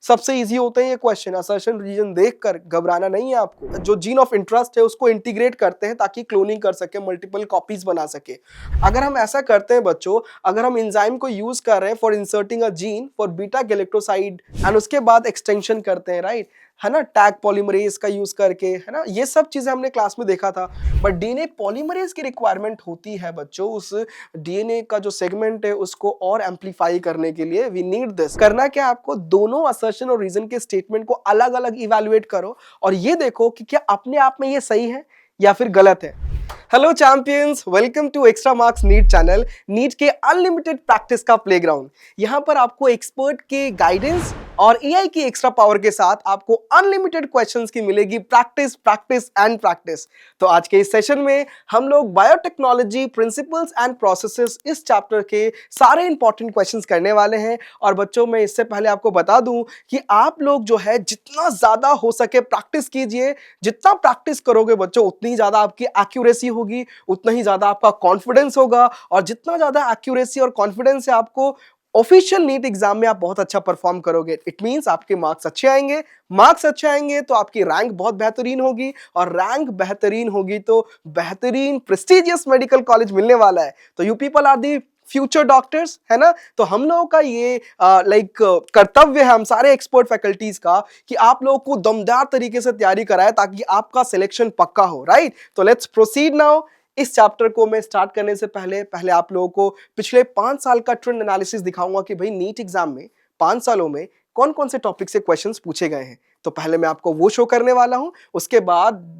सबसे इजी होते हैं ये क्वेश्चन। असर्शन रीजन देखकर घबराना नहीं है आपको। जो जीन ऑफ इंटरेस्ट है उसको इंटीग्रेट करते हैं ताकि क्लोनिंग कर सके, मल्टीपल कॉपीज बना सके। अगर हम ऐसा करते हैं बच्चों, अगर हम एंजाइम को यूज कर रहे हैं for inserting a gene for beta galactoside and उसके बाद एक्सटेंशन करते हैं, राइट, है ना, टैग पॉलीमरेज का यूज करके, है ना, ये सब चीजें हमने क्लास में देखा था। बट डीएनए पॉलीमरेज की रिक्वायरमेंट होती है बच्चों, उस डीएनए का जो सेगमेंट है उसको और एम्पलीफाई करने के लिए। We need this. करना क्या आपको, दोनों असर्शन और रीजन के स्टेटमेंट को अलग अलग इवैल्यूएट करो और ये देखो कि क्या अपने आप में ये सही है या फिर गलत है। Hello champions, welcome to extra marks NEET channel, NEET के अनलिमिटेड प्रैक्टिस का प्लेग्राउंड। यहां पर आपको एक्सपर्ट के गाइडेंस और एआई की एक्स्ट्रा पावर के साथ आपको अनलिमिटेड क्वेश्चंस की मिलेगी प्रैक्टिस प्रैक्टिस एंड प्रैक्टिस। तो आज के इस सेशन में हम लोग बायोटेक्नोलॉजी प्रिंसिपल्स एंड प्रोसेसेस इस चैप्टर के सारे इंपॉर्टेंट क्वेश्चंस करने वाले हैं। और बच्चों, मैं इससे पहले आपको बता दूं कि आप लोग जो है जितना ज्यादा हो सके प्रैक्टिस कीजिए। जितना प्रैक्टिस करोगे बच्चों उतनी ज्यादा आपकी एक्यूरेसी होगी, उतना ही ज्यादा आपका कॉन्फिडेंस होगा। और जितना ज्यादा एक्यूरेसी और कॉन्फिडेंस है आपको, ऑफिशियल नीट एग्जाम में आप बहुत अच्छा परफॉर्म करोगे। इट मींस आपके मार्क्स अच्छे आएंगे। मार्क्स अच्छे आएंगे तो आपकी रैंक बहुत बेहतरीन होगी, और रैंक बेहतरीन होगी तो बेहतरीन प्रेस्टिजियस मेडिकल कॉलेज मिलने वाला है। तो you people are the future doctors, है ना। तो हम लोगों का ये कर्तव्य है, हम सारे एक्सपर्ट फैकल्टीज का, कि आप लोगों को दमदार तरीके से तैयारी कराए ताकि आपका सिलेक्शन पक्का हो, राइट। तो लेट्स प्रोसीड नाउ। इस चैप्टर को मैं स्टार्ट करने से पहले आप लोगों को पिछले 5 साल का ट्रेंड एनालिसिस दिखाऊंगा कि भाई नीट एग्जाम में 5 सालों में कौन कौन से टॉपिक से क्वेश्चंस पूछे गए हैं। तो पहले मैं आपको वो शो करने वाला हूं, उसके बाद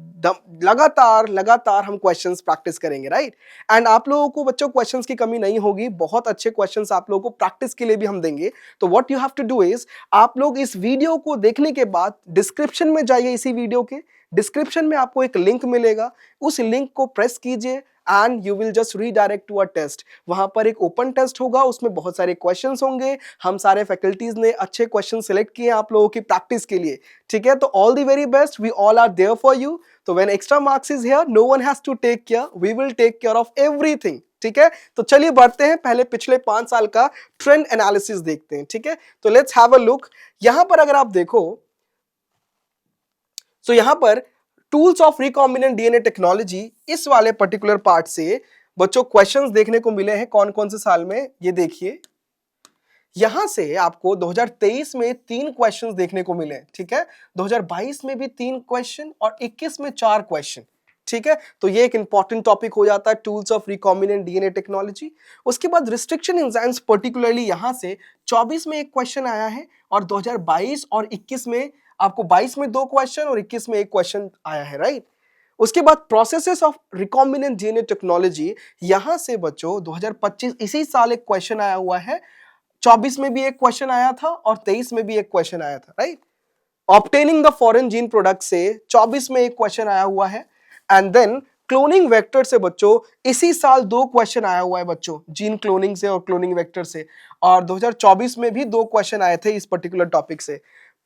लगातार हम क्वेश्चंस प्रैक्टिस करेंगे, राइट। एंड आप लोगों को बच्चों क्वेश्चंस की कमी नहीं होगी, बहुत अच्छे क्वेश्चंस आप लोगों को प्रैक्टिस के लिए भी हम देंगे। तो what you have to do is, आप लोग इस वीडियो को देखने के बाद डिस्क्रिप्शन में जाइए। इसी वीडियो के डिस्क्रिप्शन में आपको एक लिंक मिलेगा, उस लिंक को प्रेस कीजिए and you will just redirect to a test. वहां पर एक ओपन टेस्ट होगा, उसमें बहुत सारे क्वेश्चंस होंगे। हम सारे फैकल्टीज ने अच्छे क्वेश्चन सिलेक्ट किए हैं आप लोगों की प्रैक्टिस के लिए, ठीक है। तो all the very best, we all are there for you. तो when extra marks is here, no one has to take care, we will take care of everything, ठीक है। तो चलिए बढ़ते हैं, पहले पिछले 5 साल का ट्रेंड एनालिसिस देखते हैं, ठीक है। तो लेट्स हैव अ लुक। यहां पर अगर आप देखो, सो यहां पर tools of recombinant DNA technology, इस वाले पर्टिकुलर पार्ट से बच्चों क्वेश्चंस देखने को मिले हैं कौन कौन से साल में। ये देखिए, यहां से आपको 2023 में 3 क्वेश्चंस देखने को मिले, ठीक है। 2022 में भी 3 क्वेश्चन और 21 में 4 क्वेश्चन, ठीक है। तो ये एक इंपॉर्टेंट टॉपिक हो जाता है, tools of recombinant DNA technology. उसके बाद रिस्ट्रिक्शन एंजाइम्स, पर्टिकुलरली यहां से 24 में एक क्वेश्चन आया है, और 2022 और 21 में आपको 22 में 2 क्वेश्चन और 21 में 1 क्वेश्चन आया है, राइट। उसके बाद processes of recombinant DNA technology, यहां से बच्चों 2025 इसी साल एक क्वेश्चन आया हुआ है। 24 में भी एक क्वेश्चन आया था और 23 में भी एक क्वेश्चन आया था, right. Obtaining the foreign gene product से 24 में एक क्वेश्चन आया हुआ है। एंड देन क्लोनिंग वेक्टर से बच्चों इसी साल 2 क्वेश्चन आया हुआ है बच्चों, जीन क्लोनिंग से और क्लोनिंग वेक्टर से। और 2024 में भी 2 क्वेश्चन आए थे इस पर्टिकुलर टॉपिक से।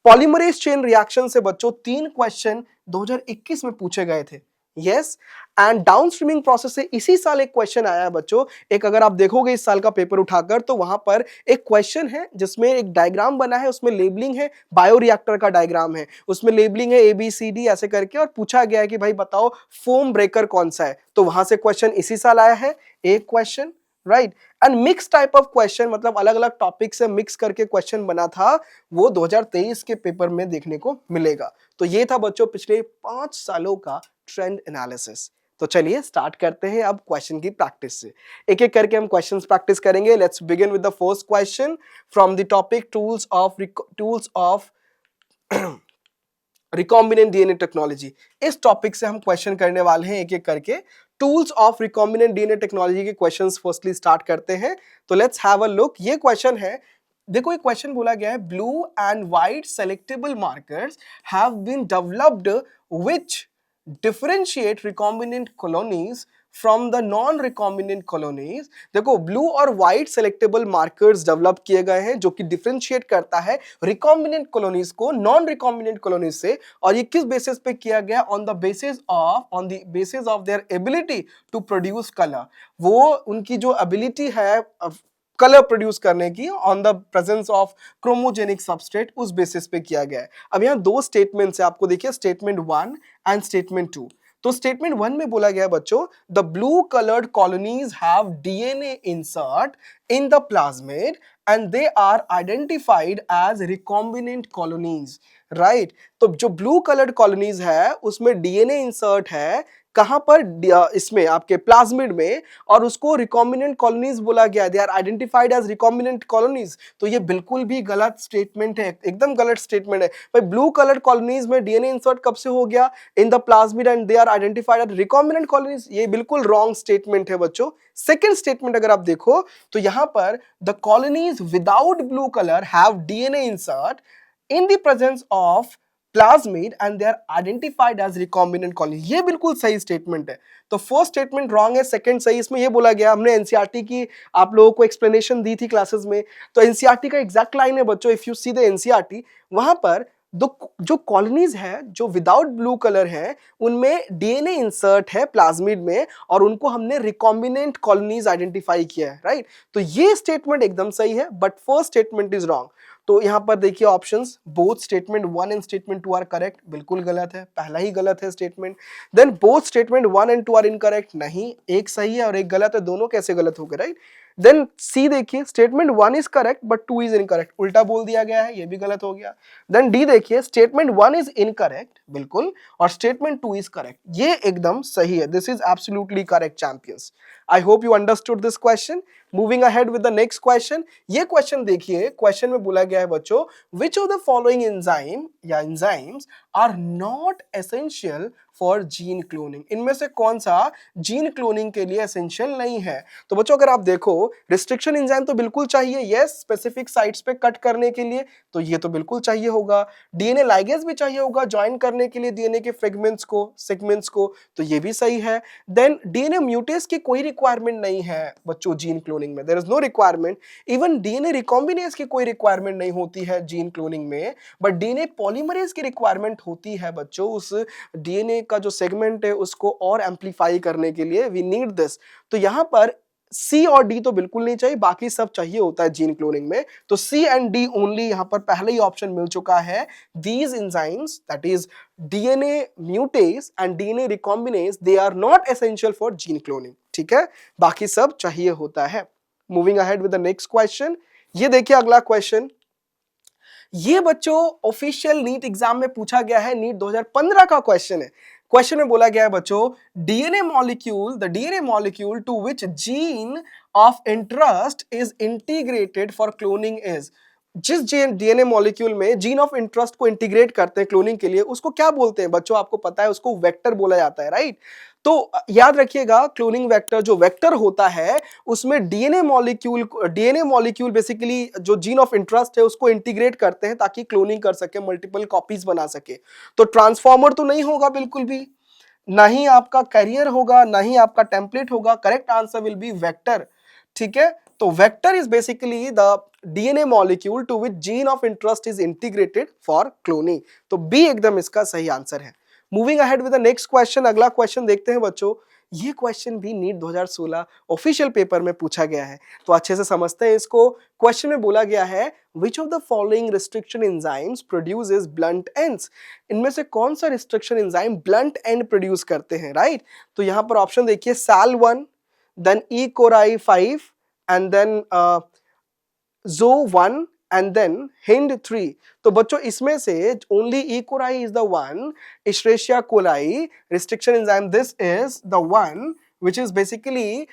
पॉलीमरेज चेन रिएक्शन से बच्चों 3 क्वेश्चन 2021 में पूछे गए थे, यस। एंड डाउनस्ट्रीमिंग प्रोसेस से इसी साल एक क्वेश्चन आया है बच्चों। एक अगर आप देखोगे इस साल का पेपर उठाकर, तो वहां पर एक क्वेश्चन है जिसमें एक डायग्राम बना है, उसमें लेबलिंग है, बायोरिएक्टर का डायग्राम है, उसमें लेबलिंग है ABCD ऐसे करके, और पूछा गया है कि भाई बताओ फोम ब्रेकर कौन सा है। तो वहां से क्वेश्चन इसी साल आया है, एक question, right. And mix type of question, मतलब अलग अलग टॉपिक से मिक्स करके क्वेश्चन बना था, वो 2023 के पेपर में देखने को मिलेगा। तो ये था बच्चों पिछले 5 सालों का ट्रेंड एनालिसिस। तो चलिए स्टार्ट करते हैं अब क्वेश्चन की प्रैक्टिस से। एक एक करके हम क्वेश्चंस प्रैक्टिस करेंगे। Let's begin with the first question from the topic tools of recombinant DNA technology. इस टॉपिक से हम क्वेश्चन करने वाले हैं एक एक करके। Tools of recombinant DNA technology के क्वेश्चंस फर्स्टली स्टार्ट करते हैं। तो लेट्स हैव अ लुक। ये क्वेश्चन है, देखो एक क्वेश्चन बोला गया है, blue and white selectable markers have been developed which differentiate recombinant colonies from the non recombinant colonies. देखो ब्लू और व्हाइट सेलेक्टेबल मार्कर्स डेवलप किए गए हैं जो कि डिफरेंशिएट करता है रिकॉम्बिनेंट कॉलोनीज को नॉन रिकॉम्बिनेंट कॉलोनीज से। और ये किस बेसिस पे किया गया? On the basis of their ability to produce colour. वो उनकी जो एबिलिटी है कलर प्रोड्यूस करने की on the presence of chromogenic substrate, उस बेसिस पे किया गया है। अब यहाँ दो स्टेटमेंट्स है, आपको देखिए स्टेटमेंट 1 एंड स्टेटमेंट 2। तो स्टेटमेंट 1 में बोला गया है बच्चों, the blue coloured colonies have DNA insert in the plasmid and they are identified as recombinant colonies, right. तो जो ब्लू कलर्ड कॉलोनीज है उसमें डीएनए इंसर्ट है, कहां पर, इसमें आपके प्लाज्मिड में, और उसको रिकॉम्बिनेंट कॉलोनीज बोला गया, they are identified as recombinant colonies. तो ये बिल्कुल भी गलत स्टेटमेंट है, एकदम गलत स्टेटमेंट है भाई। ब्लू कलर्ड कॉलोनीज में डीएनए इंसर्ट कब से हो गया, in the plasmid and they are identified as recombinant colonies, ये बिल्कुल रॉन्ग स्टेटमेंट है बच्चों। सेकंड स्टेटमेंट अगर आप देखो तो यहां पर the colonies without blue colour have DNA insert in the presence of plasmid and they are identified as recombinant colony, ये बिल्कुल सही स्टेटमेंट है। तो फर्स्ट स्टेटमेंट रॉन्ग है, सेकंड सही। इसमें ये बोला गया, हमने एनसीईआरटी की आप लोगों को एक्सप्लेनेशन दी थी क्लासेस में, तो एनसीईआरटी का एग्जैक्ट लाइन है बच्चों, if you see the NCERT, वहां पर जो कॉलोनीज है जो विदाउट ब्लू कलर है उनमें डीएनए इंसर्ट है प्लाज्मिड में, और उनको हमने रिकॉम्बिनेंट कॉलोनीज आइडेंटिफाई किया है, राइट। तो ये स्टेटमेंट एकदम सही है, but first statement is wrong. तो यहां पर देखिए options, both statement 1 and statement 2 are correct, बिल्कुल गलत है, पहला ही गलत है statement. Then both statement 1 and 2 are incorrect, नहीं, एक सही है और एक गलत है, दोनों कैसे गलत हो गए, राइट। देन सी देखिए, statement 1 is correct but 2 is incorrect, उल्टा बोल दिया गया है, ये भी गलत हो गया। देन डी देखिए, स्टेटमेंट 1 इज इनकरेक्ट बिल्कुल, और स्टेटमेंट 2 इज करेक्ट, ये एकदम सही है। This is absolutely correct champions. I hope you understood this question. Moving ahead with the next question, ये क्वेश्चन देखिए, क्वेश्चन में बोला गया है बच्चों, which of the following enzyme या enzymes are not essential for gene cloning, इनमें से कौन सा जीन क्लोनिंग के लिए एसेंशियल नहीं है। तो बच्चों अगर आप देखो, रिस्ट्रिक्शन एंजाइम तो बिल्कुल चाहिए, यस, स्पेसिफिक साइट्स पे कट करने के लिए, तो ये तो बिल्कुल चाहिए होगा। डीएनए लाइगेज भी चाहिए होगा ज्वाइन करने के लिए डीएनए के फ्रेगमेंट्स को, सेगमेंट्स को, तो ये भी सही है। देन डीएनए म्यूटेज की कोई रिक्वायरमेंट नहीं है बच्चों जीन क्लोनिंग में, there is no requirement. Even DNA recombinase की कोई रिक्वायरमेंट नहीं होती है जीन क्लोनिंग में, बट डीएनए पॉलीमरेज की रिक्वायरमेंट होती है बच्चों, उस डीएनए का जो सेगमेंट है उसको और एम्पलीफाई करने के लिए वी नीड दिस। तो यहां पर सी और डी तो बिल्कुल नहीं चाहिए, बाकी सब चाहिए होता है जीन क्लोनिंग में, तो सी एंड डी ओनली यहां पर पहले ही ऑप्शन मिल चुका है। These enzymes that is DNA mutase and DNA recombinase, they are not essential for gene cloning, ठीक है, बाकी सब चाहिए होता है। Moving ahead with the next question, ये देखिए अगला क्वेश्चन, ये बच्चों ऑफिशियल नीट एग्जाम में पूछा गया है, नीट 2015 का क्वेश्चन है। क्वेश्चन में बोला गया है बच्चों, DNA molecule, the DNA molecule to which gene of interest is integrated for cloning is, जिस डीएनए मॉलिक्यूल में जीन ऑफ इंटरेस्ट को इंटीग्रेट करते हैं क्लोनिंग के लिए, उसको क्या बोलते हैं बच्चों, आपको पता है, उसको वेक्टर बोला जाता है, राइट। तो याद रखिएगा, क्लोनिंग वेक्टर जो वेक्टर होता है उसमें डीएनए मॉलिक्यूल बेसिकली जो जीन ऑफ इंटरेस्ट है उसको इंटीग्रेट करते हैं ताकि क्लोनिंग कर सके, मल्टीपल कॉपीज बना सके। तो ट्रांसफॉर्मर तो नहीं होगा बिल्कुल भी, ना ही आपका कैरियर होगा, ना ही आपका टेम्पलेट होगा, correct answer will be vector, ठीक है। तो vector is basically the DNA molecule to which gene of interest is integrated for cloning, तो बी एकदम इसका सही आंसर है। Moving ahead with the next question, अगला क्वेश्चन देखते हैं बच्चों, ये क्वेश्चन भी नीट 2016 ऑफिशियल पेपर में पूछा गया है, तो अच्छे से समझते हैं इसको। क्वेश्चन में बोला गया है, which of the following restriction enzymes produces blunt ends, इनमें से कौन सा restriction enzyme blunt end produce करते हैं, राइट। तो यहां पर ऑप्शन देखिए, SAL1, then E coli 5 and then ZO1 and then HIND3। तो बच्चों इसमें से only E coli is the one, Escherichia coli restriction enzyme, this is the one which is basically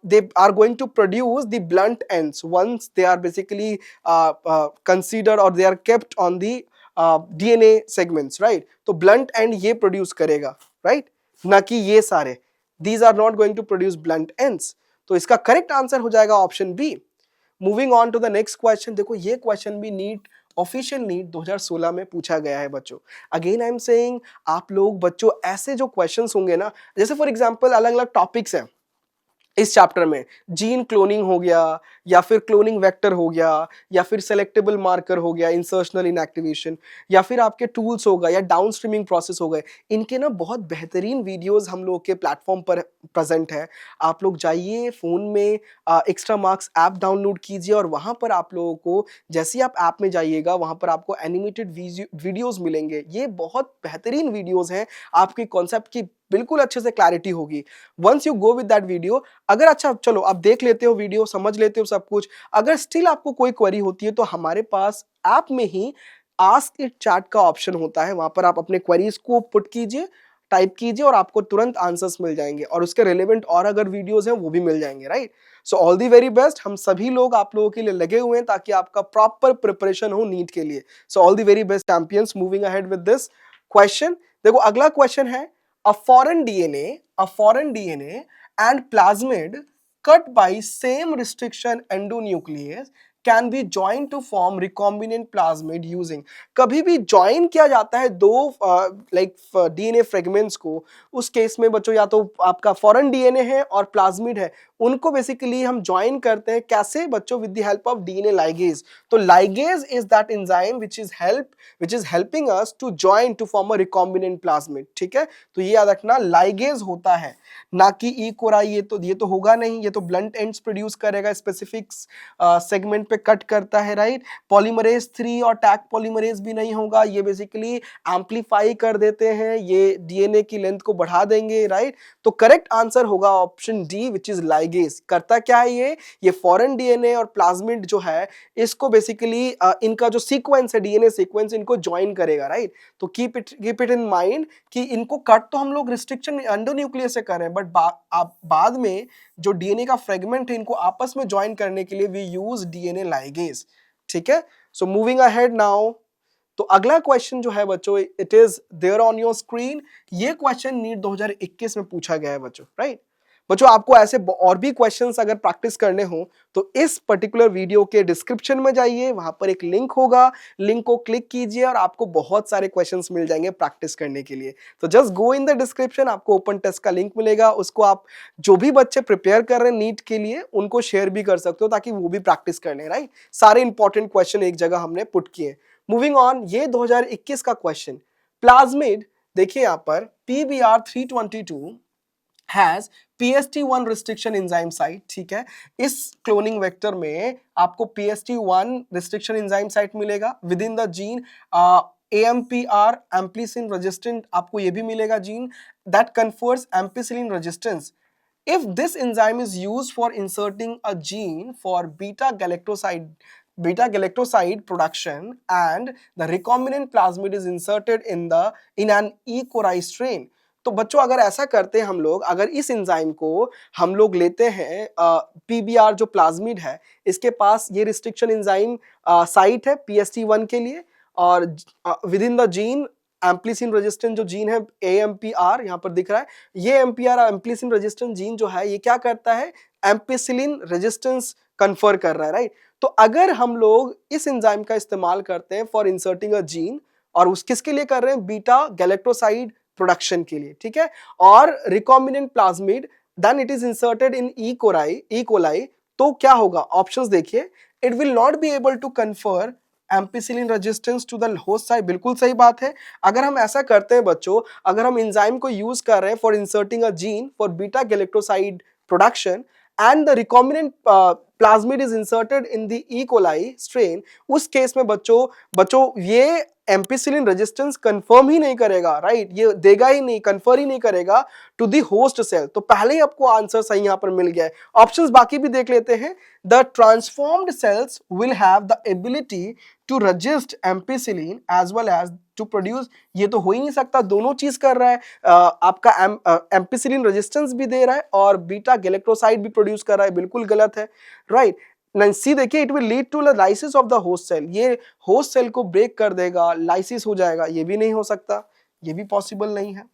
they are going to produce the blunt ends once they are basically considered or they are kept on the DNA segments, right। तो blunt end ये produce करेगा, right, ना कि ये सारे, these are not going to produce blunt ends। तो इसका correct answer हो जाएगा option B. Moving on to the next question, देखो ये क्वेश्चन भी नीट ऑफिशियल नीट 2016 में पूछा गया है बच्चों। अगेन आई एम सेइंग, आप लोग बच्चों ऐसे जो क्वेश्चंस होंगे ना, जैसे फॉर एग्जांपल अलग अलग टॉपिक्स हैं, इस चैप्टर में जीन क्लोनिंग हो गया, या फिर क्लोनिंग वेक्टर हो गया, या फिर सेलेक्टेबल मार्कर हो गया, इंसर्शनल इनएक्टिवेशन, या फिर आपके टूल्स हो गए, या डाउन स्ट्रीमिंग प्रोसेस हो गए। इनके ना बहुत बेहतरीन वीडियोस हम लोग के प्लेटफॉर्म पर प्रेजेंट है। आप लोग जाइए फ़ोन में एक्स्ट्रा मार्क्स ऐप डाउनलोड कीजिए, और वहाँ पर आप लोगों को जैसे ही आप ऐप में जाइएगा वहाँ पर आपको एनिमेटेड वीडियोस मिलेंगे। ये बहुत बेहतरीन वीडियोस हैं, आपकी कॉन्सेप्ट की बिल्कुल अच्छे से क्लैरिटी होगी। Once you go with that video, अगर अच्छा चलो आप देख लेते हो वीडियो, समझ लेते हो सब कुछ, अगर स्टिल आपको कोई क्वेरी होती है तो हमारे पास ऐप में ही आस्क इट चैट का ऑप्शन होता है। वहां पर आप अपने क्वेरीज को पुट कीजिए, टाइप कीजिए, और आपको तुरंत आंसर्स मिल जाएंगे, और उसके रिलेवेंट और अगर वीडियोस हैं वो भी मिल जाएंगे, right. So all the very best. हम सभी लोग आप लोगों के लिए लगे हुए हैं ताकि आपका प्रॉपर प्रिपरेशन हो नीट के लिए। So all the very best champions, moving ahead with this question. देखो अगला क्वेश्चन है, a foreign DNA and plasmid cut by same restriction endonuclease can be joined to form recombinant plasmid using। कभी भी join किया जाता है दो like DNA fragments को, उस केस में बच्चों या तो आपका फॉरेन डीएनए है और प्लाज्मिड है, उनको बेसिकली हम ज्वाइन करते हैं कैसे बच्चों, with the help of DNA ligase. तो ligase is that enzyme which is helping us to join to form a recombinant plasmid। ठीक है, तो ये याद रखना लाइगेज होता है, ना कि ई कोराई। ये तो होगा नहीं, ये तो ब्लंट एंड्स प्रोड्यूस करेगा, स्पेसिफिक सेगमेंट पे कट करता है, राइट। पॉलीमरेज 3 और टैग पॉलीमरेज भी नहीं होगा, ये बेसिकली एम्पलीफाई कर देते हैं, ये डीएनए की लेंथ को बढ़ा देंगे, राइट। तो करेक्ट आंसर होगा option D, which is ligase. करता क्या है ये फॉरेन डीएनए और प्लाज्मिड जो है इसको बेसिकली इनका जो सीक्वेंस है, डीएनए सीक्वेंस, इनको ज्वाइन करेगा, राइट। तो कीप इट इन माइंड कि इनको कट तो हम लोग रिस्ट्रिक्शन एंडोन्यूक्लियस से कर रहे हैं, बट आप बाद में जो डीएनए का फ्रेगमेंट है इनको आपस में ज्वाइन करने के लिए वी यूज डीएनए लाइगेज। ठीक है, सो मूविंग अहेड नाउ। तो अगला क्वेश्चन जो है बच्चों, it is there on your screen. ये क्वेश्चन नीट 2021 में पूछा गया है बच्चों, राइट। बच्चों आपको ऐसे और भी क्वेश्चंस अगर प्रैक्टिस करने हो तो इस पर्टिकुलर वीडियो के डिस्क्रिप्शन में जाइए, वहां पर एक लिंक होगा, लिंक को क्लिक कीजिए और आपको बहुत सारे क्वेश्चंस मिल जाएंगे प्रैक्टिस करने के लिए। तो just go in the description, आपको ओपन टेस्ट का लिंक मिलेगा, उसको आप जो भी बच्चे प्रिपेयर कर रहे हैं नीट के लिए उनको शेयर भी कर सकते हो ताकि वो भी प्रैक्टिस कर लें, राइट। सारे इंपॉर्टेंट क्वेश्चन एक जगह हमने पुट किए। मूविंग ऑन, ये 2021 का क्वेश्चन, प्लाज्मिड, देखिए यहां पर PBr322 has PST1 restriction enzyme site. ठीक है, इस क्लोनिंग वेक्टर में आपको PST1 रिस्ट्रिक्शन एंजाइम साइट मिलेगा within the gene AMPR ampicillin resistant, आपको ये भी मिलेगा gene that confers ampicillin resistance. If this enzyme is used for inserting a gene for beta galactoside production and the recombinant plasmid is inserted in an E. coli strain। तो बच्चों अगर ऐसा करते हैं हम लोग, अगर इस एंजाइम को हम लोग लेते हैं, पीबीआर जो प्लाज्मिड है इसके पास ये रिस्ट्रिक्शन एंजाइम साइट है PST1 के लिए, और within the gene ampicillin resistant जो जीन है AMPR यहां पर दिख रहा है, ये AMPR एम्प्लिसिन रेजिस्टेंट जीन जो है ये क्या करता है, एम्पिसिलिन रेजिस्टेंस कन्फर कर रहा है, राइट। तो अगर हम लोग इस एंजाइम का इस्तेमाल करते हैं फॉर इंसर्टिंग अ जीन, और उस किसके लिए कर रहे हैं, बीटा गैलेक्टोसाइड प्रोडक्शन के लिए, ठीक है, और recombinant plasmid, then it is inserted in E coli, तो क्या होगा, ऑप्शंस देखिए, it will not be able to confer ampicillin resistance to the host site, बिल्कुल सही बात है। अगर हम ऐसा करते हैं बच्चों, अगर हम एंजाइम को यूज कर रहे हैं for inserting a gene for beta galactoside production and the recombinant plasmid is inserted in the E coli strain, उस केस में बच्चों ये एम्पिसिलिन रेजिस्टेंस कंफर्म ही नहीं करेगा, राइट, ये देगा ही नहीं, कंफर ही नहीं करेगा टू द होस्ट सेल। तो पहले ही आपको आंसर सही यहां पर मिल गया है। ऑप्शंस बाकी भी देख लेते हैं। The transformed cells will have the ability to resist ampicillin as well as to produce, ये तो हो ही नहीं सकता, दोनों चीज कर रहा है, आपका एम्पिसिलिन रेजिस्टेंस भी दे रहा है और बीटा गैलेक्टोसाइड भी प्रोड्यूस कर रहा है, बिल्कुल गलत है, राइट। सी देखिए, it will lead to lysis of the host cell, ये होस्ट सेल को ब्रेक कर देगा, लाइसिस हो जाएगा, ये भी नहीं हो सकता, ये भी पॉसिबल नहीं है।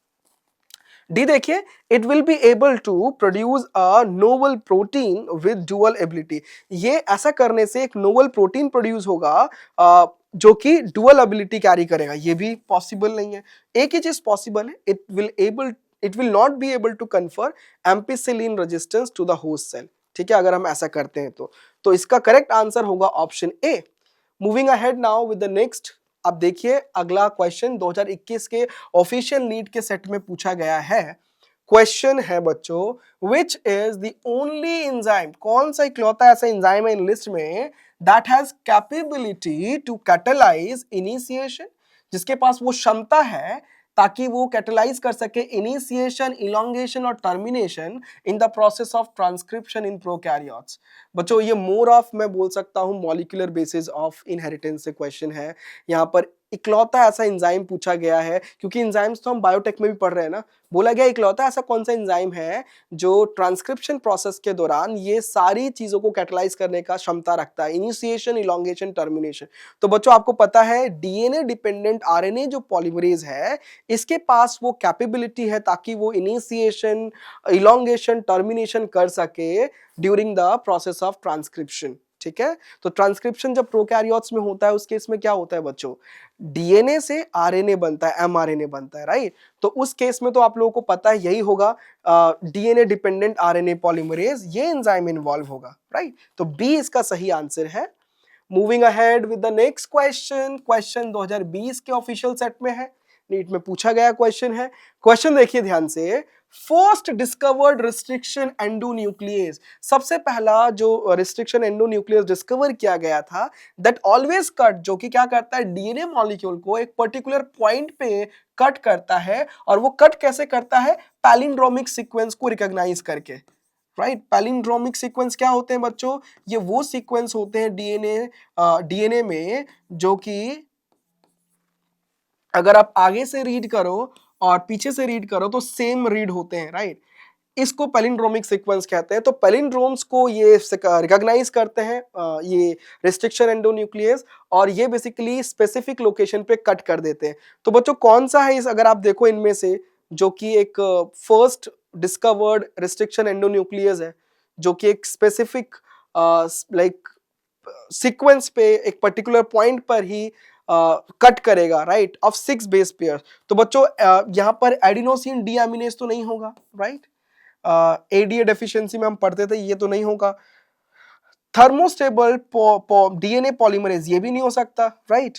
डी देखिए, it will be able to produce a novel protein with dual ability, ये ऐसा करने से एक नोवेल प्रोटीन प्रोड्यूस होगा जो कि डुअल एबिलिटी कैरी करेगा, ये भी पॉसिबल नहीं है। एक ही चीज पॉसिबल है, it will it will not be able to confer ampicillin resistance to the host cell. ठीक है, अगर हम ऐसा करते हैं तो इसका करेक्ट आंसर होगा option A. Moving ahead now with the next. अब देखिए अगला क्वेश्चन 2021 के ऑफिशियल नीट के सेट में पूछा गया है। क्वेश्चन है बच्चों, which is the only enzyme, कौन सा इकलौता ऐसा एंजाइम है इन लिस्ट में that has capability to catalyse initiation, जिसके पास वो क्षमता है ताकि वो कैटलाइज कर सके इनिशिएशन, इलोंगेशन और termination in the process of transcription in prokaryotes. बच्चों ये मोर ऑफ मैं बोल सकता हूं मॉलिक्यूलर बेसिस ऑफ इनहेरिटेंस से क्वेश्चन है। यहाँ पर इकलौता ऐसा एंजाइम पूछा गया है, क्योंकि एंजाइम्स तो हम बायोटेक में भी पढ़ रहे हैं ना। बोला गया इकलौता ऐसा कौन सा एंजाइम है जो ट्रांसक्रिप्शन प्रोसेस के दौरान ये सारी चीजों को कैटलाइज करने का क्षमता रखता है, इनिशिएशन, इलोंगेशन, टर्मिनेशन। तो बच्चों आपको पता है डीएनए डिपेंडेंट आरएनए जो पॉलीमरेज है, इसके पास वो कैपेबिलिटी है ताकि वो इनिशिएशन, इलोंगेशन, टर्मिनेशन कर सके during the process of transcription. ठीक है, तो ट्रांसक्रिप्शन जब प्रोकैरियोट्स में होता है उस केस में क्या होता है बच्चों, डीएनए से आरएनए बनता है, एमआरएनए बनता है, राइट। तो उस केस में तो आप लोगों को पता है यही होगा, डीएनए डिपेंडेंट आरएनए पॉलीमरेज, ये एंजाइम इन्वॉल्व होगा, राइट। तो बी इसका सही आंसर है। Moving ahead with the next question. Question 2020 के ऑफिशियल सेट में है, नीट में पूछा गया क्वेश्चन है। क्वेश्चन देखिए ध्यान से, फर्स्ट डिस्कवर्ड रिस्ट्रिक्शन एंडोन्यूक्लियस, सबसे पहला जो रिस्ट्रिक्शन एंडोन्यूक्लियस डिस्कवर किया गया था, दैट ऑलवेज कट, जो कि क्या करता है डीएनए मॉलिक्यूल को एक पर्टिकुलर पॉइंट पे कट करता है। और वो कट कैसे करता है, पैलिंड्रोमिक सीक्वेंस को रिकॉग्नाइज करके, राइट। पैलिंड्रोमिक सीक्वेंस क्या होते हैं बच्चों, ये वो सीक्वेंस होते हैं डीएनए में जो कि अगर आप आगे से रीड करो और पीछे से रीड करो तो सेम रीड होते हैं, राइट। इसको पैलिंड्रोमिक सीक्वेंस कहते हैं। तो पैलिंड्रोम्स को ये रिकॉग्नाइज करते हैं ये रिस्ट्रिक्शन एंडोन्यूक्लियस, और ये बेसिकली स्पेसिफिक लोकेशन पे कट कर देते हैं। तो बच्चों कौन सा है इस, अगर आप देखो इनमें से, जो कि एक फर्स्ट डिस्कवर्ड रिस्ट्रिक्शन एंडोन्यूक्लियस है, जो कि एक स्पेसिफिक लाइक सीक्वेंस पे एक पर्टिकुलर पॉइंट पर ही कट करेगा, राइट, ऑफ 6 बेस पेयर। तो बच्चों यहाँ पर एडिनोसिन डीएमिनेज तो नहीं होगा, राइट। एडीए डेफिशिएंसी में हम पढ़ते थे, ये तो नहीं होगा। थर्मोस्टेबल डीएनए पॉलीमरेज, ये भी नहीं हो सकता, right.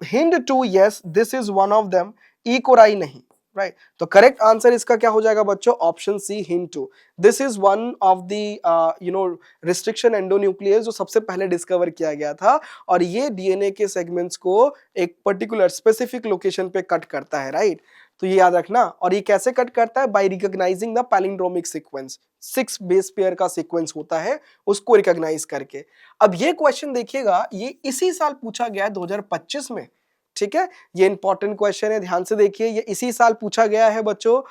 Hind two, yes this is one of them. E कोराई नहीं, राइट। तो करेक्ट आंसर इसका क्या हो जाएगा बच्चों, option C, Hind two. This is one of the restriction endonuclease जो सबसे पहले डिस्कवर किया गया था, और ये डीएनए के सेगमेंट्स को एक पर्टिकुलर स्पेसिफिक लोकेशन पे कट करता है, राइट। तो ये याद रखना। और ये कैसे कट करता है, by recognising the palindromic sequence, 6 base pair का सीक्वेंस होता है, उसको रिकॉग्नाइज करके। अब ये क्वेश्चन देखिएगा, ये इसी साल पूछा गया है 2025 में, ठीक है। ये इंपॉर्टेंट क्वेश्चन है, ध्यान से देखिए, ये इसी साल पूछा गया है बच्चों।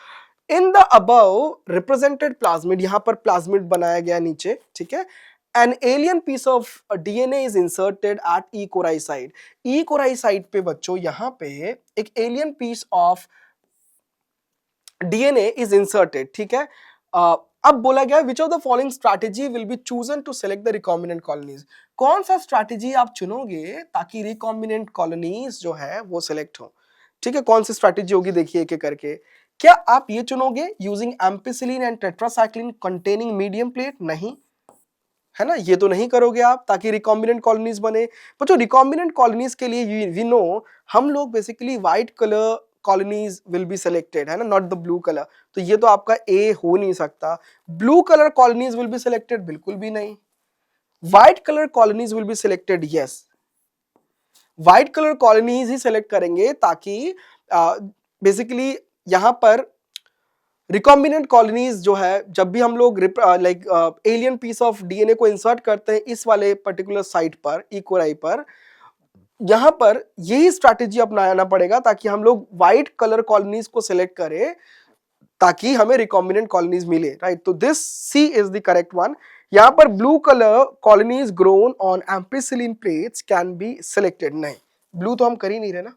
In the above represented plasmid, यहां पर प्लाज्मिड बनाया गया नीचे, ठीक है। An alien piece of DNA is inserted at E. coli site. E. coli site पे बच्चों यहाँ पे एक alien piece of DNA is inserted, ठीक है। अब बोला गया which of the following strategy will be chosen to select the recombinant colonies, कौन सा स्ट्रैटेजी आप चुनोगे ताकि रिकॉम्बिनेंट कॉलोनीज जो है वो सिलेक्ट हो, ठीक है। कौन सी स्ट्रैटेजी होगी देखिए एक एक करके। क्या आप ये चुनोगे using ampicillin and tetracycline containing medium plate, नहीं है ना, ये तो नहीं करोगे आप ताकि रिकॉम्बिनेंट कॉलोनीज बने। बच्चों रिकॉम्बिनेंट कॉलोनीज के लिए वी नो हम लोग basically white colour colonies will be selected, है ना, नॉट द ब्लू कलर। तो ये तो आपका ए हो नहीं सकता। Blue colour colonies will be selected, बिल्कुल भी नहीं। White colour colonies will be selected, yes. White colour colonies he select करेंगे ताकि बेसिकली यहां पर रिकॉम्बिनेंट कॉलोनीज जो है, जब भी हम लोग like alien piece of DNA को इंसर्ट करते हैं इस वाले पर्टिकुलर साइट पर, ई कोलाई पर, यहां पर यही स्ट्रैटेजी अपनाना पड़ेगा ताकि हम लोग व्हाइट कलर कॉलोनीज को सिलेक्ट करें ताकि हमें रिकॉम्बिनेंट कॉलोनीज मिले, राइट। तो this C is the correct one. यहां पर blue colour colonies grown on ampicillin plates can be selected, नहीं, ब्लू तो हम कर ही नहीं रहे ना।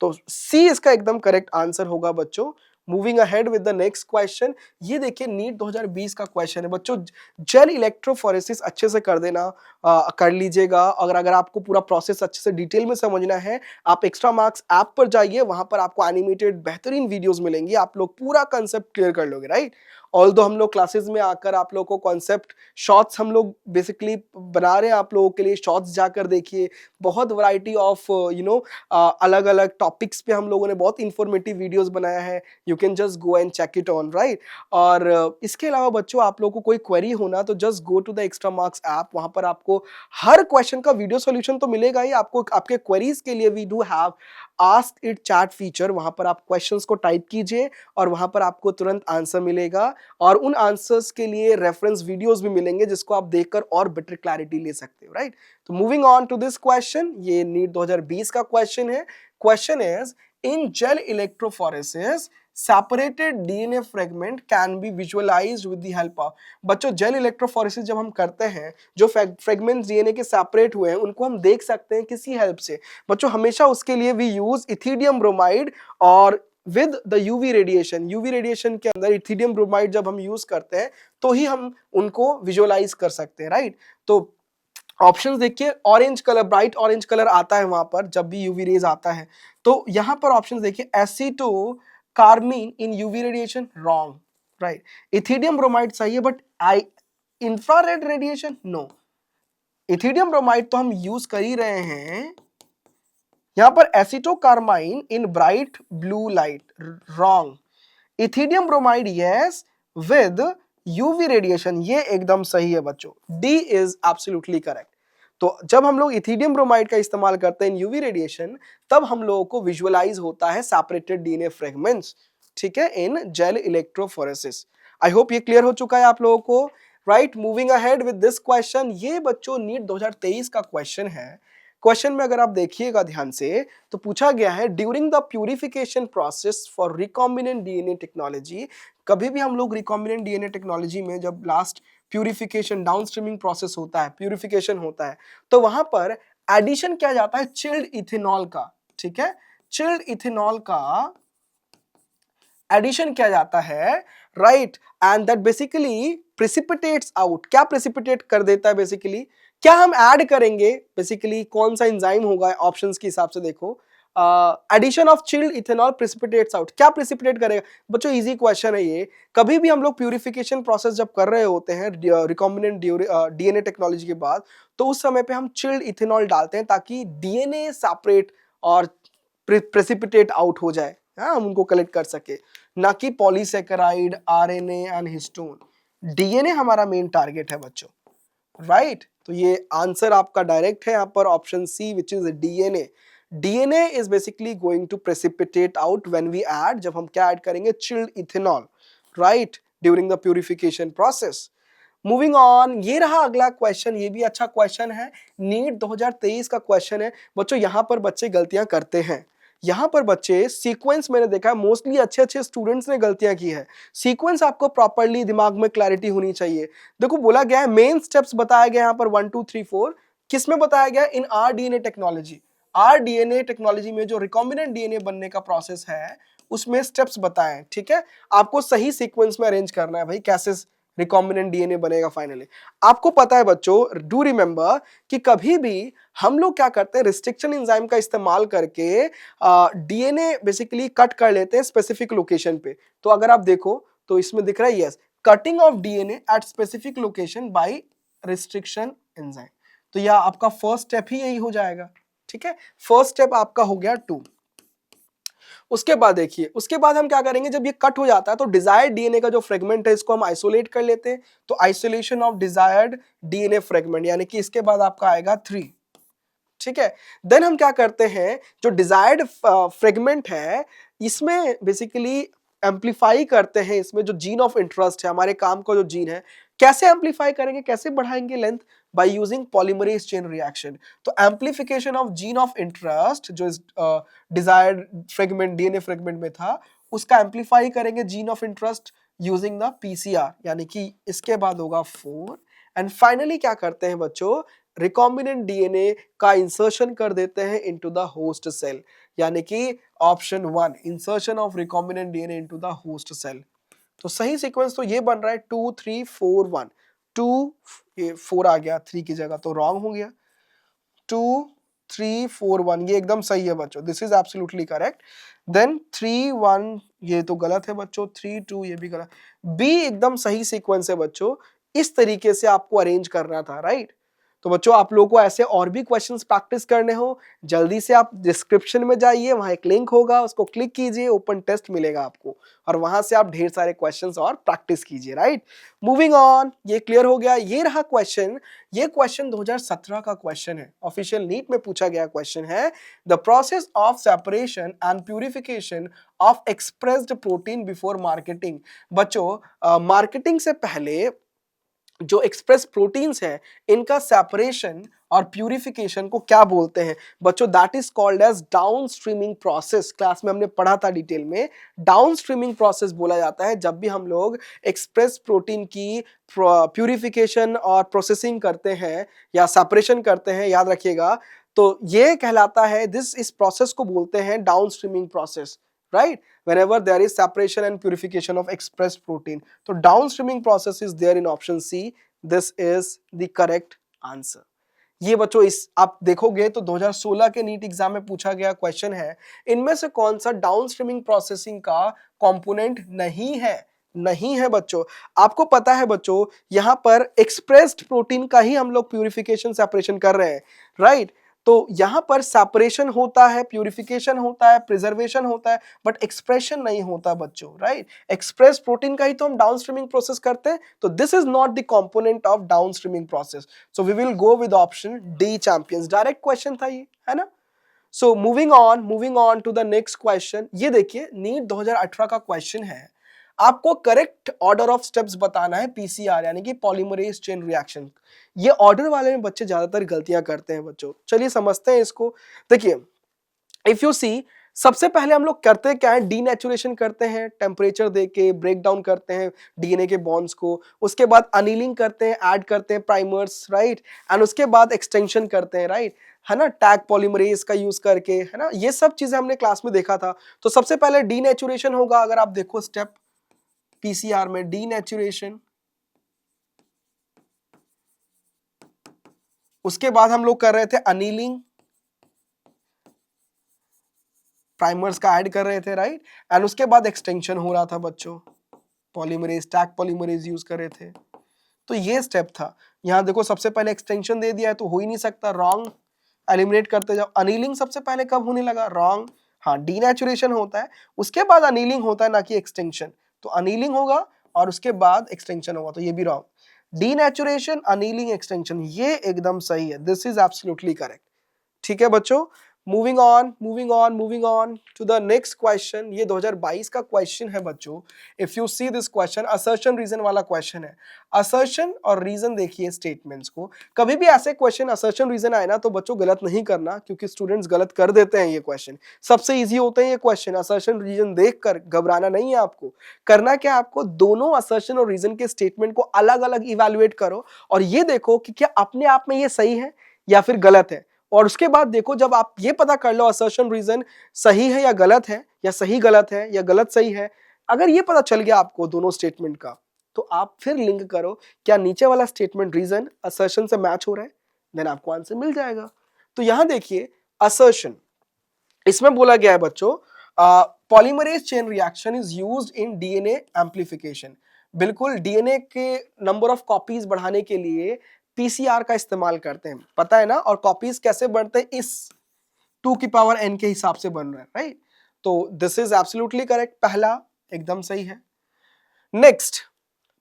तो सी इसका एकदम करेक्ट आंसर होगा बच्चों। Moving ahead with the next question, ये देखिए नीट 2020 का क्वेश्चन है बच्चों। जेल इलेक्ट्रोफोरेसिस अच्छे से कर देना, कर लीजिएगा। अगर अगर आपको पूरा प्रोसेस अच्छे से डिटेल में समझना है, आप एक्स्ट्रा मार्क्स ऐप पर जाइए, वहां पर आपको एनिमेटेड बेहतरीन वीडियोस मिलेंगी, आप लोग पूरा कंसेप्ट क्लियर कर लोगे, राइट। ऑल्दो हम लोग क्लासेस में आकर आप लोगों को कॉन्सेप्ट शॉर्ट्स हम लोग बेसिकली बना रहे हैं आप लोगों के लिए, शॉर्ट्स जाकर देखिए, बहुत वैरायटी ऑफ अलग अलग टॉपिक्स पे हम लोगों ने बहुत इंफॉर्मेटिव वीडियोस बनाया है। You can just go and check it on, right. और इसके अलावा बच्चों, आप लोगों को कोई क्वेरी होना तो just go to the Extramarks app, वहां पर आपको हर क्वेश्चन का वीडियो सॉल्यूशन तो मिलेगा ही, आपको आपके क्वेरीज के लिए we do have ask it chat feature. वहां पर आप क्वेश्चंस को टाइप कीजिए और वहां पर आपको तुरंत आंसर मिलेगा, और उन आंसर्स के लिए रेफरेंस वीडियोस भी मिलेंगे जिसको आप देखकर और बेटर क्लैरिटी ले सकते हो, राइट। तो moving on to this question, ये नीट 2020 का क्वेश्चन है। Question is, in gel electrophoresis separated DNA fragment can be visualized with the help of। बच्चों, जेल इलेक्ट्रोफोरेसिस जब हम करते हैं, जो फ्रेगमेंट्स डीएनए के सेपरेट हुए हैं उनको हम देख सकते हैं किसी हेल्प से। बच्चों, हमेशा उसके लिए वी यूज इथिडियम ब्रोमाइड और with the UV radiation. UV radiation के अंदर इथिडियम ब्रोमाइड जब हम यूज करते हैं तो ही हम उनको विजुअलाइज कर सकते हैं, राइट। तो ऑप्शंस देखिए, orange colour, bright orange colour आता है वहां पर जब भी यूवी रेज आता है। तो यहां पर ऑप्शंस देखिए, aceto carmine in UV radiation, wrong, right. Ethidium bromide सही है, but I infrared radiation, no. Ethidium bromide तो हम यूज कर ही रहे हैं। यहां पर acetocarmine in bright blue light, wrong. Ethidium bromide yes, with UV radiation, ये एकदम सही है बच्चों, डी इज एब्सोल्युटली करेक्ट। तो जब हम लोग इथिडियम ब्रोमाइड का इस्तेमाल करते हैं इन यूवी रेडिएशन, तब हम लोगों को विजुअलाइज होता है सेपरेटेड डीएनए फ्रेगमेंट्स, ठीक है, इन जेल इलेक्ट्रोफोरेसिस। आई होप ये क्लियर हो चुका है आप लोगों को, right. Moving ahead with this question, ये बच्चों नीट 2023 का क्वेश्चन है। क्वेश्चन में अगर आप देखिएगा ध्यान से तो पूछा गया है, during the purification process for recombinant DNA technology. कभी भी हम लोग रिकॉम्बिनेंट डीएनए टेक्नोलॉजी में जब लास्ट प्यूरिफिकेशन, डाउनस्ट्रीमिंग प्रोसेस होता है, प्यूरिफिकेशन होता है, तो वहां पर एडिशन किया जाता है चिल्ड इथेनॉल का, ठीक है, चिल्ड इथेनॉल का एडिशन किया जाता है, right. And that basically precipitates out, क्या प्रेसिपिटेट कर देता है बेसिकली, क्या हम ऐड करेंगे बेसिकली, कौन सा एंजाइम होगा ऑप्शंस के हिसाब से देखो। Addition of chilled ethanol precipitates out, क्या प्रेसिपिटेट करेगा बच्चों, इजी क्वेश्चन है ये। कभी भी हम लोग प्यूरिफिकेशन प्रोसेस जब कर रहे होते हैं रिकॉम्बिनेंट डीएनए टेक्नोलॉजी के बाद, तो उस समय पे हम चिल्ड इथेनॉल डालते हैं ताकि डीएनए सेपरेट और प्रेसिपिटेट आउट हो जाए, हाँ, हम उनको कलेक्ट कर सके, ना कि polysaccharide, RNA and histone. DNA हमारा मेन टारगेट है बच्चों, राइट। तो ये आंसर आपका डायरेक्ट है यहाँ पर, option C, which is DNA. DNA is basically going to precipitate out when we add, जब हम क्या ऐड करेंगे, chilled ethanol, right, during the purification process. Moving on, ये रहा अगला क्वेश्चन, ये भी अच्छा क्वेश्चन है, नीट 2023 का क्वेश्चन है बच्चों। यहां पर बच्चे गलतियां करते हैं, यहां पर बच्चे सीक्वेंस, मैंने देखा है मोस्टली अच्छे अच्छे स्टूडेंट्स ने गलतियां की है। सीक्वेंस आपको प्रॉपर्ली दिमाग में क्लैरिटी होनी चाहिए। देखो बोला गया है, मेन स्टेप्स बताया गया यहां पर 1 2 3 4, किस में बताया गया, इन आरडीएनए टेक्नोलॉजी। आरडीएनए टेक्नोलॉजी में जो रिकॉम्बिनेंट डीएनए बनने का प्रोसेस है उसमें स्टेप्स बताएं, ठीक है। आपको सही सीक्वेंस में अरेंज करना है भाई, कैसे रिकॉम्बिनेंट डीएनए बनेगा फाइनली। आपको पता है बच्चों, डू रिमेंबर कि कभी भी हम लोग क्या करते हैं, रिस्ट्रिक्शन एंजाइम का इस्तेमाल करके डीएनए बेसिकली कट कर लेते हैं स्पेसिफिक लोकेशन पे। तो अगर आप देखो तो इसमें दिख रहा है, yes, cutting of DNA at specific location bye restriction enzyme. तो यह आपका फर्स्ट स्टेप ही यही हो जाएगा, ठीक है। फर्स्ट स्टेप आपका हो गया 2। उसके बाद देखिए, उसके बाद हम क्या करेंगे, जब ये कट हो जाता है तो डिजायर्ड डीएनए का जो फ्रेगमेंट है इसको हम आइसोलेट कर लेते हैं। तो isolation of desired DNA fragment, यानी कि इसके बाद आपका आएगा 3, ठीक है। देन हम क्या करते हैं, जो डिजायर्ड फ्रेगमेंट है इसमें बेसिकली एम्पलीफाई करते हैं, इसमें जो जीन ऑफ इंटरेस्ट है, हमारे काम का जो जीन है, कैसे एम्पलीफाई करेंगे, कैसे बढ़ाएंगे length, by using polymerase chain reaction. तो amplification of gene of interest जो डिजायर्ड फ्रेगमेंट डीएनए फ्रेगमेंट में था, उसका एम्पलीफाई करेंगे gene of interest using the PCR, यानी कि इसके बाद होगा 4। एंड फाइनली क्या करते हैं बच्चों, रिकॉम्बिनेंट डीएनए का इंसर्शन कर देते हैं इनटू द होस्ट सेल, यानी कि option 1, insertion of recombinant DNA into the host cell. तो सही सीक्वेंस तो ये बन रहा है 2 3 4 1। 2, ये 4 आ गया 3 की जगह, तो रॉन्ग हो गया। 2, 3, 4, 1 ये एकदम सही है बच्चों, this is absolutely correct. Then 3, 1 ये तो गलत है बच्चों, 3, 2 ये भी गलत। बी एकदम सही सीक्वेंस है बच्चों, इस तरीके से आपको अरेंज करना था, राइट। तो बच्चों आप लोगों को ऐसे और भी क्वेश्चंस प्रैक्टिस करने हो, जल्दी से आप डिस्क्रिप्शन में जाइए, वहां एक लिंक होगा, उसको क्लिक कीजिए, ओपन टेस्ट मिलेगा आपको, और वहां से आप ढेर सारे क्वेश्चंस और प्रैक्टिस कीजिए, राइट। मूविंग ऑन, ये क्लियर हो गया। ये रहा क्वेश्चन, ये क्वेश्चन 2017 का क्वेश्चन है, ऑफिशियल नीट में पूछा गया क्वेश्चन है। The process of separation and purification of expressed protein before marketing. बच्चों मार्केटिंग से पहले जो एक्सप्रेस प्रोटीन्स है, इनका सेपरेशन और प्यूरिफिकेशन को क्या बोलते हैं बच्चों? That is called as down streaming process. Class में हमने पढ़ा था डिटेल में, डाउन स्ट्रीमिंग प्रोसेस बोला जाता है जब भी हम लोग एक्सप्रेस प्रोटीन की प्यूरिफिकेशन और प्रोसेसिंग करते हैं या सेपरेशन करते हैं, याद रखिएगा। तो ये कहलाता है, दिस इस प्रोसेस को बोलते हैं down streaming process, right? Whenever there is separation and purification of expressed protein. So downstreaming process is there in option C. This is the correct answer. ये बच्चों इस आप देखोगे तो 2016 के नीट एग्जाम में पूछा गया क्वेश्चन है, इनमें से कौन सा डाउनस्ट्रीमिंग प्रोसेसिंग का कंपोनेंट नहीं है? नहीं है बच्चों। आपको पता है बच्चों, यहां पर एक्सप्रेस्ड प्रोटीन का ही हम लोग प्यूरिफिकेशन सेपरेशन कर रहे हैं, राइट। तो यहां पर सेपरेशन होता है, प्यूरिफिकेशन होता है, प्रिजर्वेशन होता है, बट एक्सप्रेशन नहीं होता बच्चों, राइट। एक्सप्रेस प्रोटीन का ही तो हम डाउनस्ट्रीमिंग प्रोसेस करते हैं, तो this is not the component of downstreaming process. So we will go with option D, champions. Direct question था ये, है ना। So moving on to the next question. ये देखिए नीट 2018 का क्वेश्चन है, आपको करेक्ट ऑर्डर ऑफ स्टेप्स बताना है पीसीआर यानी कि पॉलीमरेज चेन रिएक्शन। ये ऑर्डर वाले में बच्चे ज्यादातर गलतियां करते हैं बच्चों, चलिए समझते हैं इसको। देखिए इफ यू सी, सबसे पहले हम लोग करते क्या है, डीनेचुरेशन करते हैं, टेम्परेचर देके ब्रेक डाउन करते हैं डीएनए के बॉन्ड्स को, उसके बाद अनीलिंग करते हैं, ऐड करते हैं प्राइमर्स, राइट, एंड उसके बाद एक्सटेंशन करते हैं, राइट, है ना, टैग पॉलीमरेज का यूज करके, है ना। ये सब चीजें हमने क्लास में देखा था। तो सबसे पहले डीनेचुरेशन होगा, अगर आप देखो स्टेप पीसीआर में, डीनेचुरेशन, उसके बाद हम लोग कर रहे थे अनीलिंग, प्राइमर्स का ऐड कर रहे थे, राइट, एंड उसके बाद एक्सटेंशन हो रहा था बच्चों, पॉलीमरेज, टैग पॉलीमरेज यूज कर रहे थे। तो ये स्टेप था। यहां देखो सबसे पहले एक्सटेंशन दे दिया है तो हो ही नहीं सकता, रॉन्ग, एलिमिनेट करते जाओ। अनीलिंग सबसे पहले कब होने लगा, रॉन्ग। हाँ, डीनेचुरेशन होता है, उसके बाद अनीलिंग होता है, ना कि एक्सटेंशन। तो अनीलिंग होगा और उसके बाद एक्सटेंशन होगा, तो ये भी रॉन्ग। डीनेचुरेशन, अनीलिंग, एक्सटेंशन, ये एकदम सही है, दिस इज एब्सोल्युटली करेक्ट। ठीक है बच्चों, moving on to the next question. ये 2022 का क्वेश्चन है बच्चों। If you see this question, assertion reason वाला क्वेश्चन है। असर्शन और रीजन देखिए स्टेटमेंट्स को, कभी भी ऐसे क्वेश्चन असर्शन रीजन आए ना तो बच्चों गलत नहीं करना, क्योंकि स्टूडेंट्स गलत कर देते हैं। ये क्वेश्चन सबसे इजी होते हैं ये क्वेश्चन, असर्शन रीजन देखकर घबराना नहीं है आपको। करना क्या, आपको दोनों असर्शन और रीजन के स्टेटमेंट को अलग अलग इवैल्यूएट करो और ये देखो कि क्या अपने आप में ये सही है या फिर गलत है। और उसके बाद देखो, जब आप ये पता कर लो असर्शन रीजन सही है या गलत है, या सही गलत है या गलत सही है, अगर ये पता चल गया आपको दोनों स्टेटमेंट का, तो आप फिर लिंक करो क्या नीचे वाला स्टेटमेंट रीजन असर्शन से मैच हो रहा है, देन आपको आंसर मिल जाएगा। तो यहां देखिए असर्शन, इसमें बोला गया है बच्चों, polymerase chain reaction is used in DNA amplification. बिल्कुल, डीएनए के नंबर ऑफ कॉपीज बढ़ाने के लिए पीसीआर का इस्तेमाल करते हैं, पता है ना। और कॉपीज कैसे बढ़ते हैं, इस 2 की पावर n के हिसाब से बन रहा है, राइट। तो दिस इज एब्सोल्युटली करेक्ट, पहला एकदम सही है। Next,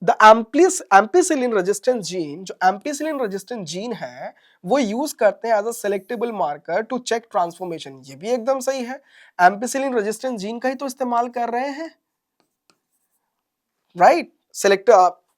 the ampicillin resistance gene, जो एम्पिसिलिन रेजिस्टेंस जीन है वो यूज करते हैं as a selectable marker to check transformation, ये भी एकदम सही है। एम्पिसिलिन रेजिस्टेंस जीन का ही तो इस्तेमाल कर रहे हैं, right. Select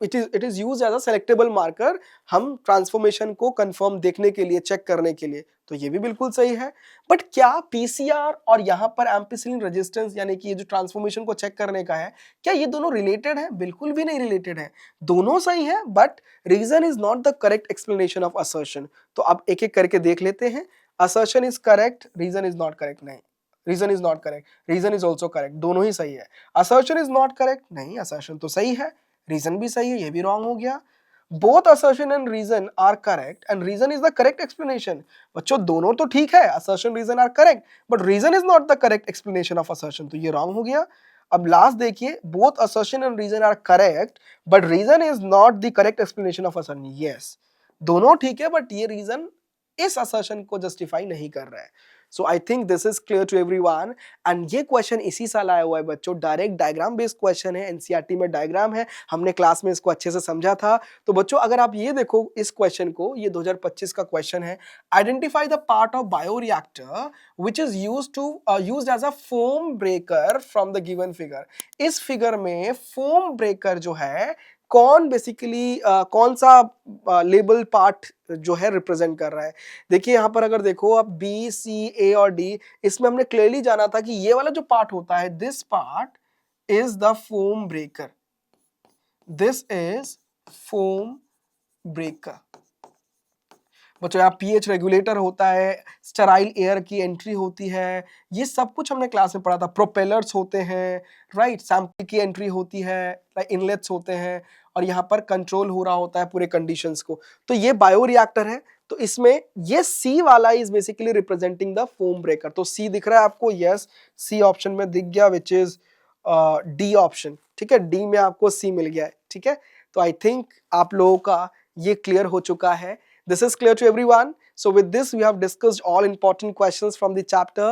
it is used as a selectable marker, हम ट्रांसफॉर्मेशन को कंफर्म देखने के लिए, चेक करने के लिए, तो ये भी बिल्कुल सही है। बट क्या पीसीआर और यहां पर एम्पिसिलिन रेजिस्टेंस यानी कि ये जो ट्रांसफॉर्मेशन को चेक करने का है, क्या ये दोनों रिलेटेड है? बिल्कुल भी नहीं रिलेटेड है, दोनों सही है, but reason is not the correct explanation of assertion. तो अब एक एक करके देख लेते हैं। Assertion is correct, reason is not correct, नहीं, reason is not correct, reason is also correct, दोनों ही सही है। असर्शन इज नॉट करेक्ट, नहीं, असर्शन तो सही है, रीजन भी सही है, ये भी रॉन्ग हो गया। Both assertion and reason are correct and reason is the correct explanation. बच्चों दोनों तो ठीक है, assertion reason are correct but reason is not the correct explanation of assertion, तो ये रॉन्ग हो गया। अब लास्ट देखिए, both assertion and reason are correct but reason is not the correct explanation of assertion. Yes, दोनों ठीक है but ये रीजन इस असर्शन को जस्टिफाई नहीं कर रहा है। So I think this is clear to everyone. And ये क्वेश्चन इसी साल आया हुआ है बच्चों, डायरेक्ट डायग्राम बेस्ड क्वेश्चन है, एनसीईआरटी में डायग्राम है, हमने क्लास में इसको अच्छे से समझा था। तो बच्चों अगर आप ये देखो इस क्वेश्चन को, ये 2025 का क्वेश्चन है, identify the part of bioreactor which is used as a foam breaker from the given figure. इस फिगर में फोम ब्रेकर जो है कौन बेसिकली कौन सा लेबल पार्ट जो है रिप्रेजेंट कर रहा है। देखिए यहां पर अगर देखो आप बी सी ए और डी, इसमें हमने क्लियरली जाना था कि ये वाला जो पार्ट होता है, this part is the foam breaker, this is foam breaker. बच्चों यहाँ पीएच रेगुलेटर होता है, स्टेराइल एयर की एंट्री होती है, ये सब कुछ हमने क्लास में पढ़ा था। प्रोपेलर्स होते हैं, राइट, सैंपल की एंट्री होती है, इनलेट्स होते हैं, और यहाँ पर कंट्रोल हो रहा होता है पूरे कंडीशंस को। तो ये बायोरिएक्टर है, तो इसमें ये सी वाला is basically representing the foam breaker. तो सी दिख रहा है आपको? यस, सी ऑप्शन में दिख गया, विच इज डी ऑप्शन। ठीक है, डी में आपको सी मिल गया है। ठीक है, तो आई थिंक आप लोगों का ये क्लियर हो चुका है। This is clear to everyone. So with this we have discussed all important questions from the chapter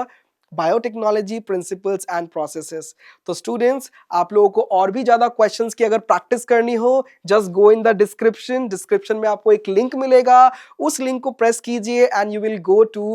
Biotechnology Principles and Processes. तो students, आप लोगों को और भी ज्यादा questions की अगर practice करनी हो, just go in the description. Description में आपको एक link मिलेगा, उस link को press कीजिए and you will go to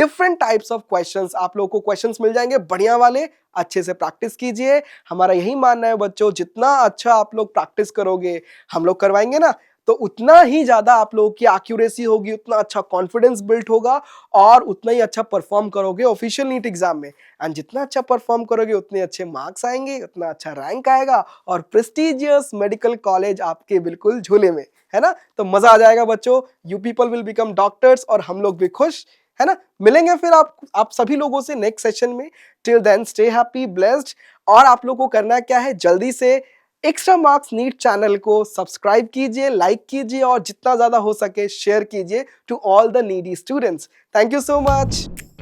different types of questions. आप लोगों को questions मिल जाएंगे बढ़िया वाले, अच्छे से प्रैक्टिस कीजिए। हमारा यही मानना है बच्चों, जितना अच्छा आप लोग प्रैक्टिस करोगे, हम लोग करवाएंगे ना, तो उतना ही ज्यादा आप लोगों की एक्यूरेसी होगी, उतना अच्छा कॉन्फिडेंस बिल्ड होगा और उतना ही अच्छा परफॉर्म करोगे ऑफिशियल नीट एग्जाम में। एंड जितना अच्छा परफॉर्म करोगे उतने अच्छे मार्क्स आएंगे, उतना अच्छा रैंक आएगा और प्रेस्टिजियस मेडिकल कॉलेज आपके बिल्कुल झोले में, है ना। तो मजा आ जाएगा बच्चों, you people will become doctors और हम लोग भी खुश, है ना। मिलेंगे फिर आप सभी लोगों से नेक्स्ट सेशन में। Till then stay happy, blessed. और आप लोगों को करना क्या है, जल्दी से एक्स्ट्रा मार्क्स नीट चैनल को सब्सक्राइब कीजिए, लाइक कीजिए और जितना ज्यादा हो सके शेयर कीजिए to all the needy students. Thank you so much.